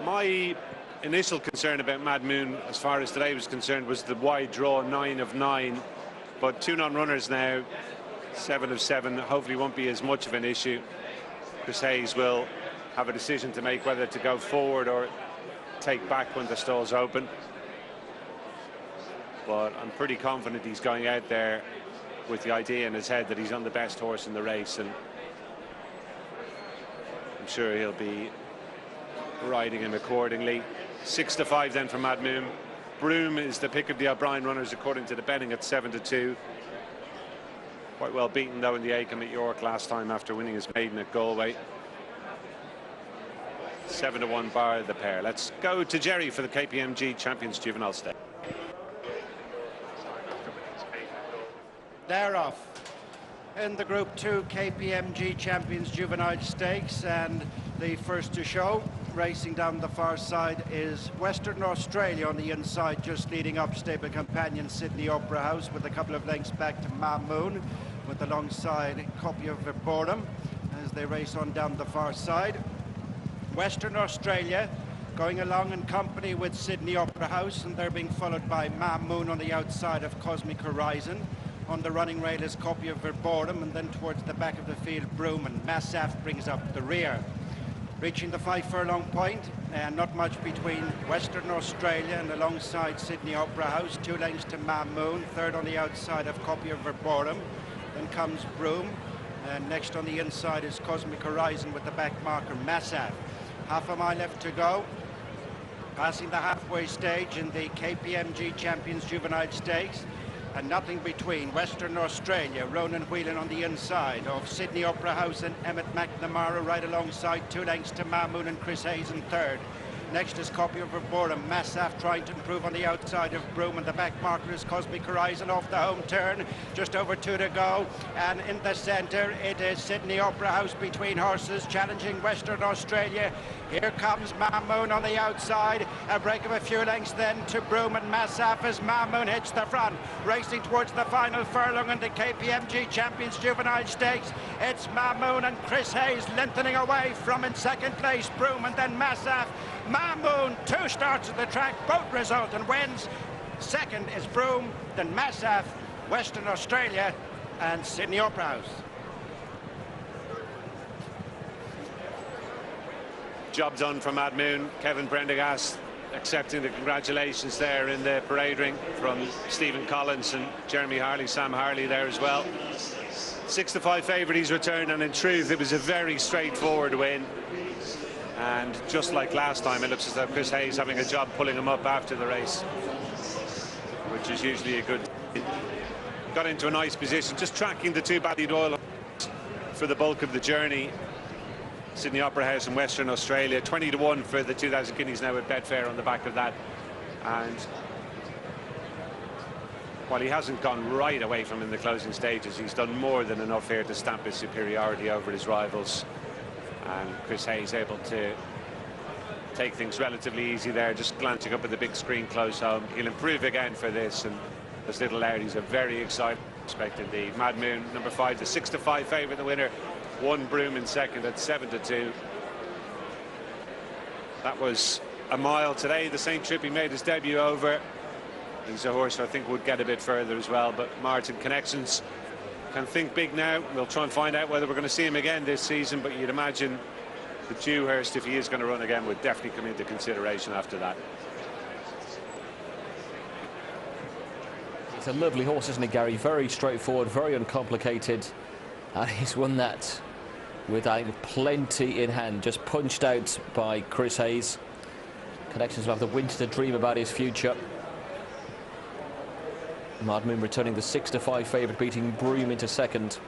My initial concern about Madhmoon, as far as today was concerned, was the wide draw, 9 of 9. But 2 non-runners now, 7 of 7, hopefully won't be as much of an issue. Chris Hayes will have a decision to make whether to go forward or take back when the stall's open. But I'm pretty confident he's going out there with the idea in his head that he's on the best horse in the race, and I'm sure he'll be riding him accordingly. 6 to 5 then for Madhmoon. Broome is the pick of the O'Brien runners according to the betting at 7 to 2. Quite well beaten though in the Acomb at York last time after winning his maiden at Galway. 7 to 1 bar the pair. Let's go to Jerry for the KPMG Champions Juvenile Stakes. They're off in the Group 2 KPMG Champions Juvenile Stakes, and the first to show, racing down the far side, is Western Australia on the inside, just leading up stable companion Sydney Opera House, with a couple of lengths back to Madhmoon, with alongside copy of Vertem as they race on down the far side. Western Australia going along in company with Sydney Opera House, and they're being followed by Madhmoon on the outside of Cosmic Horizon. On the running rail is copy of Vertem, and then towards the back of the field Broome, and Massaf brings up the rear. Reaching the 5 furlong point, and not much between Western Australia and alongside Sydney Opera House. 2 lengths to Madhmoon, third on the outside of copy of Vertem. Then comes Broome, and next on the inside is Cosmic Horizon with the back marker Massaf. Half a mile left to go. Passing the halfway stage in the KPMG Champions Juvenile Stakes. And nothing between Western Australia, Ronan Whelan on the inside of Sydney Opera House, and Emmett McNamara right alongside, 2 lengths to Madhmoon and Chris Hayes in third. Next is copy of Vertem. Massaf trying to improve on the outside of Broome, and the back marker is Cosmic Horizon off the home turn. Just over 2 to go, and in the centre it is Sydney Opera House between horses, challenging Western Australia. Here comes Madhmoon on the outside, a break of a few lengths then to Broome and Massaf as Madhmoon hits the front, racing towards the final furlong in the KPMG Champions Juvenile Stakes. It's Madhmoon and Chris Hayes lengthening away from in second place Broome, and then Massaf. Madhmoon, 2 starts at the track, both result and wins. Second is Broome, then Massaf, Western Australia and Sydney Opera House. Job done from Madhmoon. Kevin Prendergast accepting the congratulations there in the parade ring from Stephen Collins and Jeremy Harley, Sam Harley there as well. 6 to 5 favourite he's returned, and in truth it was a very straightforward win. And just like last time, it looks as though Chris Hayes having a job pulling him up after the race, which is usually a good. Got into a nice position, just tracking the 2 Ballyed Oil for the bulk of the journey. Sydney Opera House and Western Australia, 20 to 1 for the 2,000 guineas now with Betfair on the back of that. And while he hasn't gone right away from in the closing stages, he's done more than enough here to stamp his superiority over his rivals. And Chris Hayes able to take things relatively easy there, just glancing up at the big screen close home. He'll improve again for this, and as little Larry's a very exciting prospect indeed. Madhmoon, number 5, the 6 to 5 favourite, the winner. 1 Broome in second at 7 to 2. That was a mile today, the same trip he made his debut over. He's a horse who I think would get a bit further as well, but Martin Connections can think big now. We'll try and find out whether we're going to see him again this season, but you'd imagine the Dewhurst, if he is going to run again, would definitely come into consideration after that. It's a lovely horse, isn't it, Gary? Very straightforward, very uncomplicated, and he's won that with plenty in hand, just punched out by Chris Hayes. Connections will have the winter to dream about his future. Madhmoon returning the 6 to 5 favourite, beating Broome into second.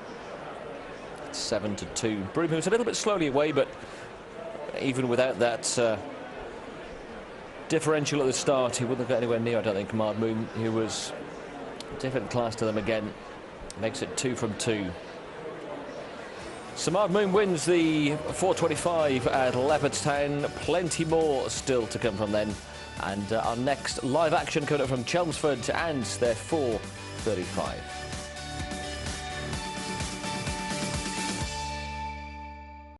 7 to 2. Broome was a little bit slowly away, but even without that differential at the start, he wouldn't get anywhere near, I don't think, Madhmoon, who was a different class to them again. Makes it 2 from 2. So Madhmoon wins the 425 at Leopardstown. Plenty more still to come from then. And our next live action coming up from Chelmsford and their 435.